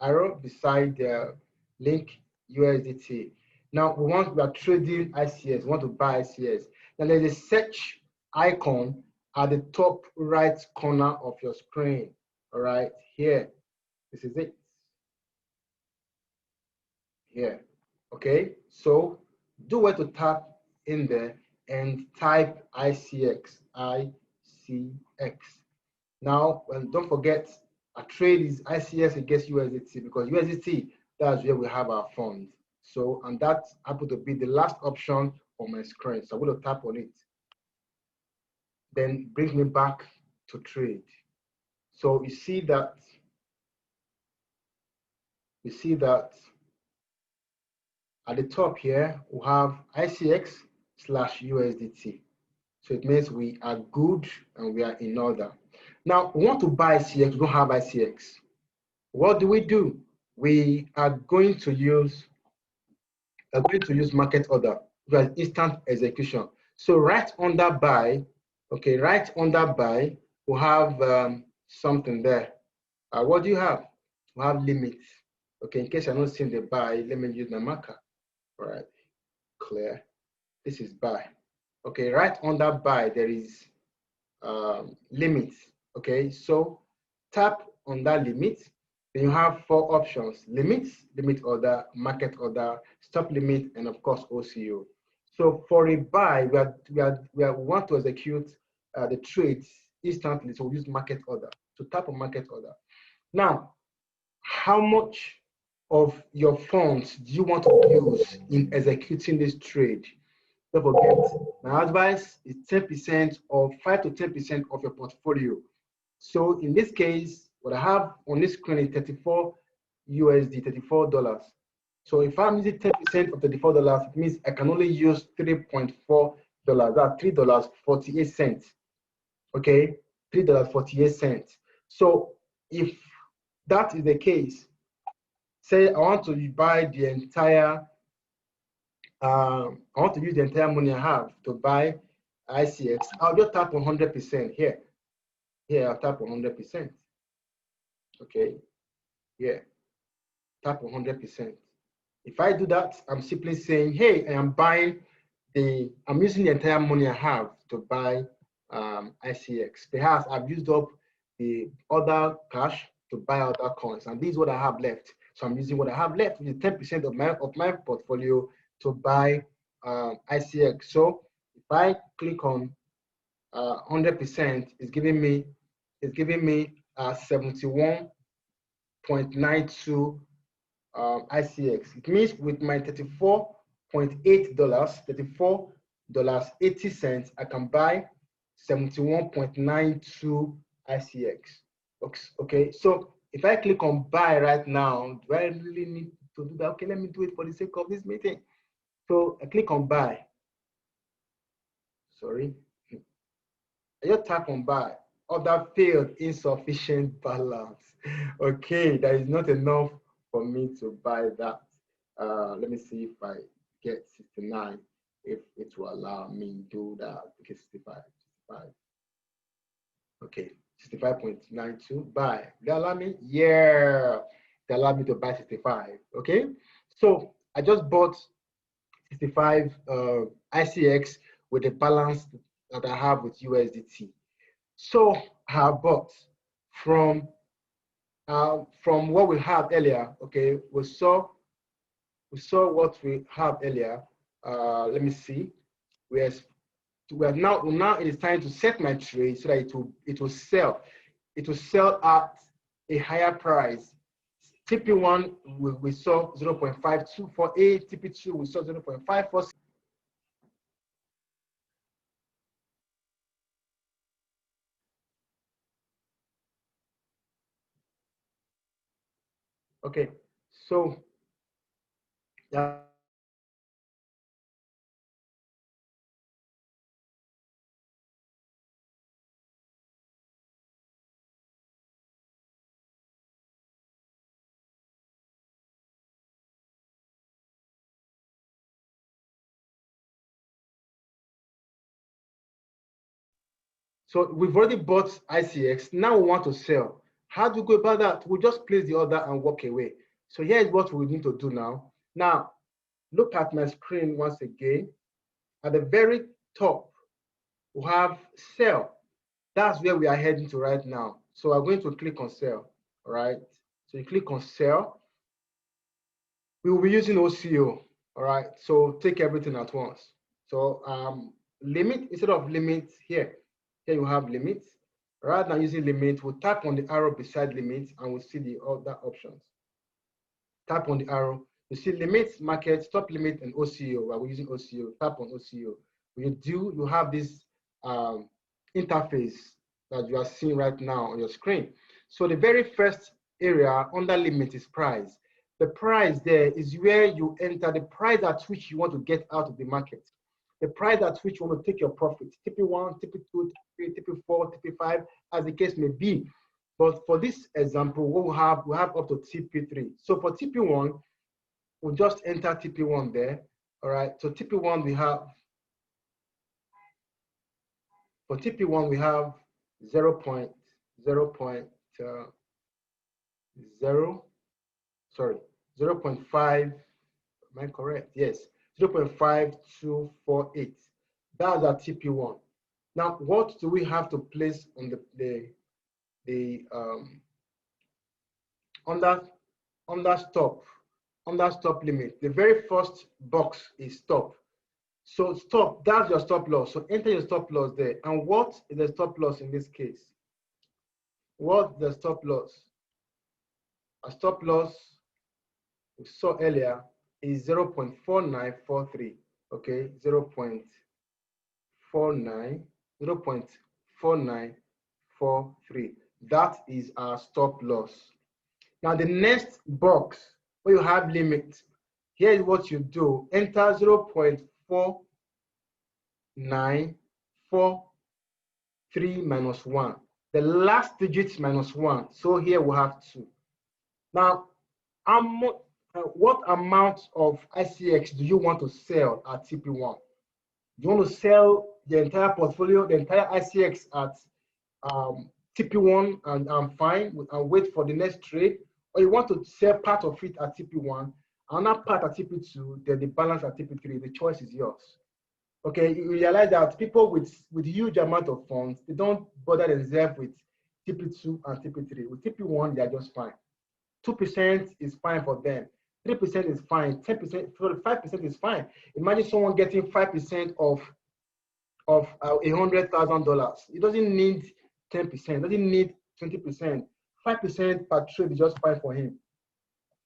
arrow beside the link USDT. Now we are trading ICS, we want to buy ICS. Now there's a search icon at the top right corner of your screen. All right, here, this is it. Here, okay, so do where to tap in there and type ICX. Now, don't forget, a trade is ICS against USDT, because USDT, that's where we have our funds. So, and that happened to be the last option on my screen. So I'm going to tap on it. Then brings me back to trade. So you see that at the top here, we have ICX/USDT. So it means we are good and we are in order. Now, we want to buy ICX, we don't have ICX. What do? We are going to use market order, which is instant execution. So right under buy, okay, right under buy, we have something there. What do you have? We have limits. Okay, in case you're not seeing the buy, let me use my marker. All right, clear. This is buy. Okay, right under buy, there is limits. Okay, so tap on that limit. Then you have 4 options: limits, limit order, market order, stop limit, and of course OCO. So for a buy, we want to execute the trades instantly, so we use market order. So tap on market order. Now, how much of your funds do you want to use in executing this trade? Don't forget, my advice is 10% or 5 to 10% of your portfolio. So in this case, what I have on this screen is 34 USD, $34. So if I'm using 10% of $34, it means I can only use $3.4. That's $3.48. Okay, $3.48. So if that is the case, say I want to buy the entire, I want to use the entire money I have to buy ICX. I'll just tap on 100% here. Here, I'll tap on 100%. Okay, yeah, tap on 100%. If I do that, I'm simply saying, hey, I am buying I'm using the entire money I have to buy ICX. Perhaps I've used up the other cash to buy other coins, and this is what I have left. So I'm using what I have left, which is 10% of my portfolio, to buy ICX. So if I click on 100%, it's giving me 71.92 ICX. It means with my $34.8, $34.80, I can buy 71.92 ICX. Okay, so if I click on buy right now, do I really need to do that? Okay, let me do it for the sake of this meeting. So I click on buy. Sorry. I just tap on buy. Order failed, insufficient balance. Okay, that is not enough for me to buy that. Let me see if I get 69, if it will allow me to do that. Okay, 65. Okay, 65.92 buy. They allow me? Yeah, they allow me to buy 65. Okay, so I just bought 65 ICX with the balance that I have with USDT. So I have bought from what we had earlier. Okay, we saw what we had earlier. Let me see. We are now it is time to set my trade so that it will sell. It will sell at a higher price. TP1 we saw 0.5248. TP2 we saw 0.546. Okay, so yeah. So we've already bought ICX. Now we want to sell. How do we go about that? We just place the order and walk away. So here's what we need to do now. Now, look at my screen once again. At the very top, we have sell. That's where we are heading to right now. So I'm going to click on sell. All right. So you click on sell. We will be using OCO. All right. So take everything at once. So limit instead of limit here. Here you have limits. Rather than using limit, we'll tap on the arrow beside limit and we'll see the other options. Tap on the arrow. You see limit, market, stop limit, and OCO. While we're using OCO, tap on OCO. When you have this interface that you are seeing right now on your screen. So the very first area under limit is price. The price there is where you enter the price at which you want to get out of the market. The price at which you want to take your profit. TP1, TP2, TP3, TP4, TP5, as the case may be. But for this example, what we have up to TP3. So for TP1, we'll just enter TP1 there. All right. So TP1 we have, for TP1 we have 0.0, sorry, 0.5, am I correct? Yes, 0.5248. That's our TP1. Now, what do we have to place on under stop limit? The very first box is stop. So stop, that's your stop loss. So enter your stop loss there. And what is the stop loss in this case? What's the stop loss? A stop loss we saw earlier is 0.4943. Okay, 0.4943. That is our stop loss. Now the next box where you have limit, here is what you do. Enter 0.4943 minus 1. The last digit minus 1. So here we have 2. Now, what amount of ICX do you want to sell at TP1? Do you want to sell the entire portfolio, the entire ICX at TP1 and I'm fine and wait for the next trade, or you want to sell part of it at TP1, another part at TP2, then the balance at TP3? The choice is yours. Okay, you realize that people with huge amount of funds, they don't bother themselves with TP2 and TP3. With TP1, they are just fine. 2% is fine for them. 3% is fine. 10%, 5% is fine. Imagine someone getting 5% of $100,000. It doesn't need 10%. Doesn't need 20%. 5% per trade is just fine for him,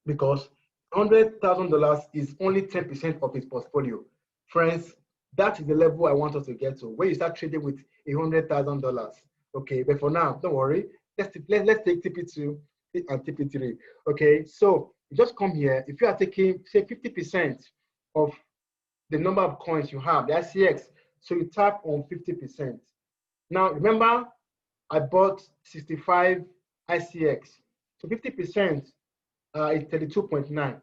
because $100,000 is only 10% of his portfolio. Friends, that is the level I want us to get to, where you start trading with $100,000. Okay, but for now, don't worry. Let's take TP2 and TP3. Okay, so you just come here. If you are taking, say, 50% of the number of coins you have, the ICX, so you tap on 50%. Now, remember, I bought 65 ICX. So 50% is 32.9.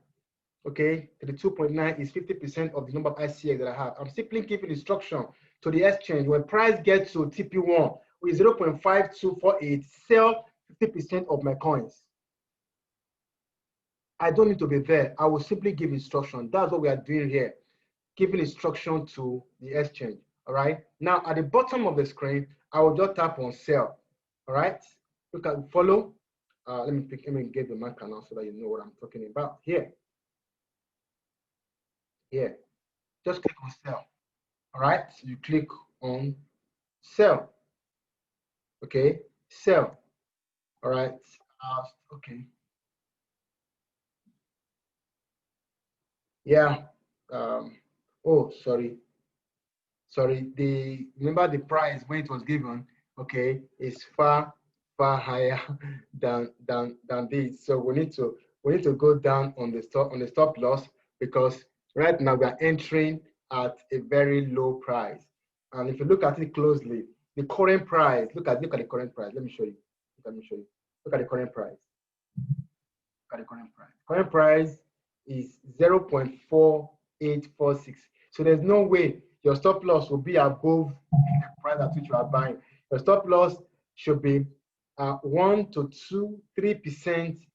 Okay, 32.9 is 50% of the number of ICX that I have. I'm simply giving instruction to the exchange. When price gets to TP1 with 0.5248, sell 50% of my coins. I don't need to be there. I will simply give instruction. That's what we are doing here, giving instruction to the exchange. All right. Now at the bottom of the screen, I will just tap on sell. All right. Look at follow. Let me get the marker now so that you know what I'm talking about here. Here, just click on sell. All right. So you click on sell. Okay. Sell. All right. Okay. Yeah. Oh, sorry. Remember the price when it was given, okay, is far higher than this. So we need to go down on the stop loss, because right now we are entering at a very low price. And if you look at it closely, the current price, look at the current price. Let me show you. Look at the current price. Look at the current price. Current price is 0.4846. So there's no way your stop loss will be above the price at which you are buying. Your stop loss should be 1 to 2, 3%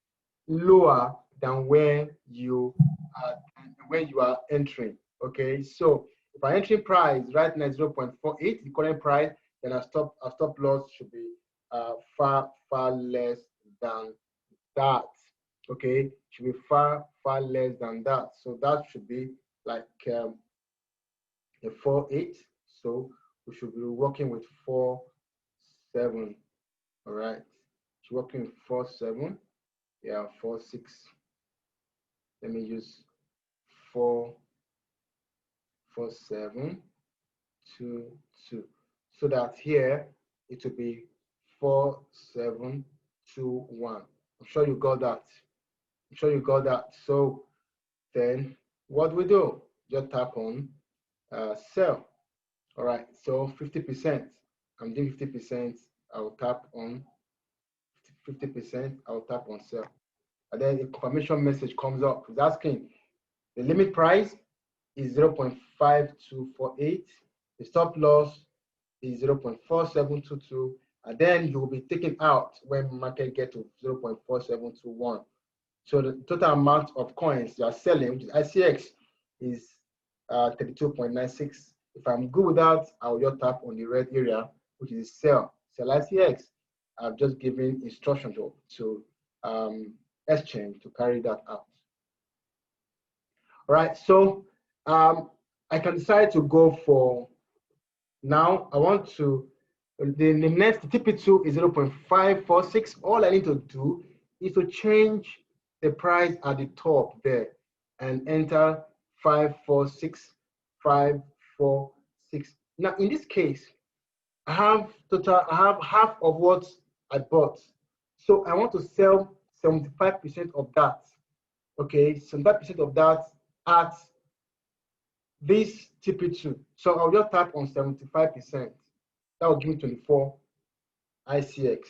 lower than where you are entering. Okay, so if our entry price right now is 0.48, the current price, then our stop loss should be far less than that. Okay, should be far less than that. So that should be like a 4.8. So we should be working with 4.7. All right, so working with 4.7. Yeah, 4.6. Let me use 4.722. So that here it will be 4.721. I'm sure you got that. So then what we do? Just tap on sell. All right. So 50%. I'm doing 50%. I'll tap on 50%. I'll tap on sell. And then the confirmation message comes up. It's asking the limit price is 0.5248. The stop loss is 0.4722. And then you will be taken out when market get to 0.4721. So the total amount of coins you are selling, which is ICX, is 32.96. If I'm good with that, I will just tap on the red area, which is sell ICX. I've just given instruction to exchange to carry that out. All right, so I can decide to go for, now I want to, the next TP2 is 0.546. All I need to do is to change the price at the top there and enter 546, 546. Now in this case, I have half of what I bought. So I want to sell 75% of that. Okay, 75% of that at this TP2. So I'll just tap on 75%. That will give me 24 ICX.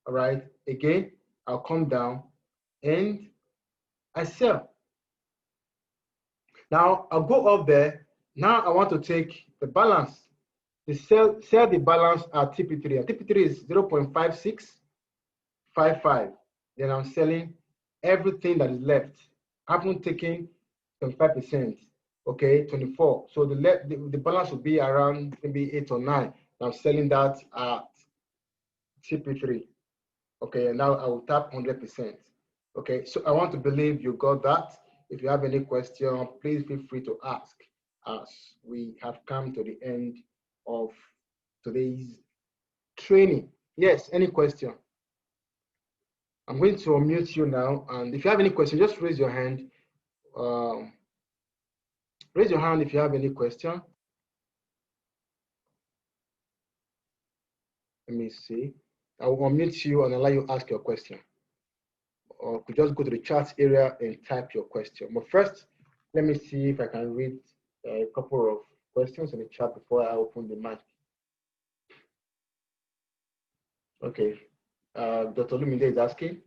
All right. Again, I'll come down and I sell. Now I'll go up there. Now I want to take the balance. The sell the balance at TP3. And TP3 is 0.5655. Then I'm selling everything that is left. I haven't taken 25%. Okay, 24. So the balance will be around maybe 8 or 9. I'm selling that at TP3. Okay, and now I will tap 100%. Okay, so I want to believe you got that. If you have any question, please feel free to ask, as we have come to the end of today's training. Yes, any question? I'm going to unmute you now, and if you have any question, just raise your hand. Raise your hand if you have any question. Let me see. I will unmute you and allow you to ask your question. Or could just go to the chat area and type your question. But first, let me see if I can read a couple of questions in the chat before I open the mic. Okay. Dr. Lumide is asking,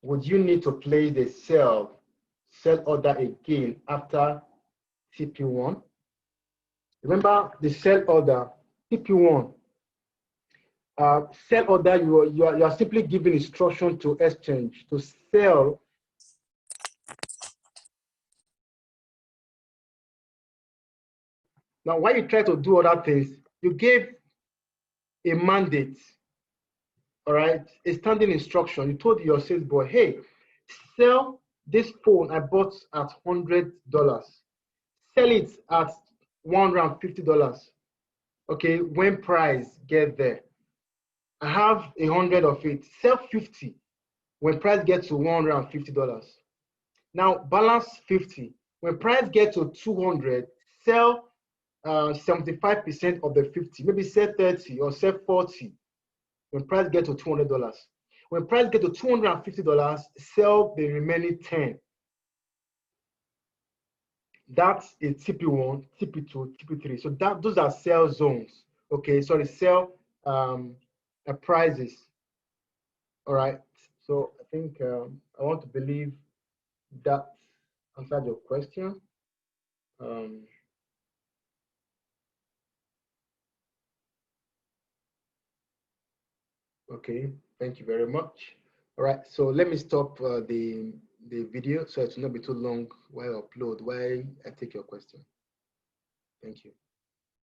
would you need to place the sell order again after TP1? Remember the sell order, TP1. Sell order, you are simply giving instruction to exchange to sell. Now, when you try to do other things, you gave a mandate, all right, a standing instruction. You told your sales boy, hey, sell this phone I bought at $100. Sell it at $150. Okay, when price get there. I have 100 of it. Sell 50 when price gets to $150. Now balance 50. When price gets to 200, sell 75% of the 50. Maybe sell 30 or sell 40. When price gets to $200. When price gets to $250, sell the remaining 10. That's a TP1, TP2, TP3. So those are sell zones. Okay, sorry, sell prices. All right. So I think I want to believe that answered your question. Okay, thank you very much. All right, so let me stop the video so it will not be too long while I upload, while I take your question. Thank you.